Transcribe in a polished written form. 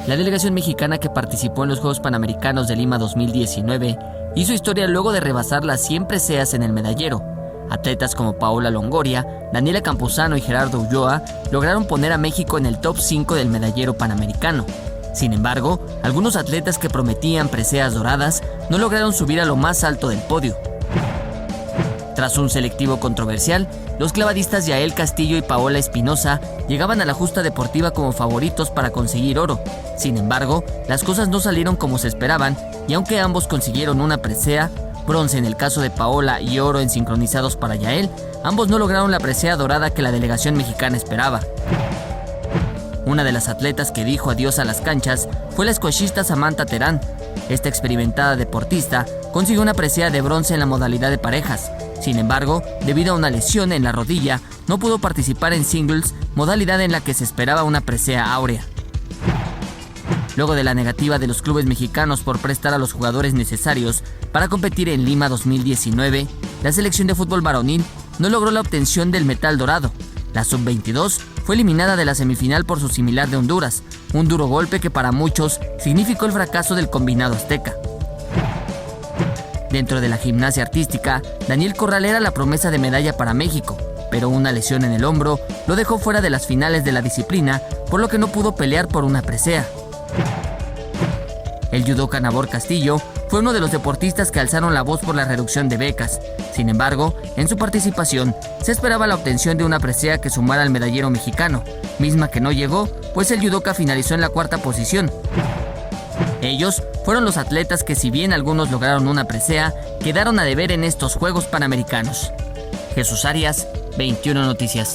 La delegación mexicana que participó en los Juegos Panamericanos de Lima 2019 hizo historia luego de rebasar las 100 preseas en el medallero. Atletas como Paola Longoria, Daniela Campuzano y Gerardo Ulloa lograron poner a México en el top 5 del medallero panamericano. Sin embargo, algunos atletas que prometían preseas doradas no lograron subir a lo más alto del podio. Tras un selectivo controversial, los clavadistas Yael Castillo y Paola Espinosa llegaban a la justa deportiva como favoritos para conseguir oro. Sin embargo, las cosas no salieron como se esperaban y aunque ambos consiguieron una presea, bronce en el caso de Paola y oro en sincronizados para Yael, ambos no lograron la presea dorada que la delegación mexicana esperaba. Una de las atletas que dijo adiós a las canchas fue la squashista Samantha Terán. Esta experimentada deportista consiguió una presea de bronce en la modalidad de parejas. Sin embargo, debido a una lesión en la rodilla, no pudo participar en singles, modalidad en la que se esperaba una presea áurea. Luego de la negativa de los clubes mexicanos por prestar a los jugadores necesarios para competir en Lima 2019, la selección de fútbol varonil no logró la obtención del metal dorado. La sub-22 fue eliminada de la semifinal por su similar de Honduras, un duro golpe que para muchos significó el fracaso del combinado azteca. Dentro de la gimnasia artística, Daniel Corral era la promesa de medalla para México, pero una lesión en el hombro lo dejó fuera de las finales de la disciplina, por lo que no pudo pelear por una presea. El yudoka Nabor Castillo fue uno de los deportistas que alzaron la voz por la reducción de becas. Sin embargo, en su participación se esperaba la obtención de una presea que sumara al medallero mexicano, misma que no llegó, pues el yudoka finalizó en la 4ª posición. Ellos fueron los atletas que, si bien algunos lograron una presea, quedaron a deber en estos Juegos Panamericanos. Jesús Arias, 21 Noticias.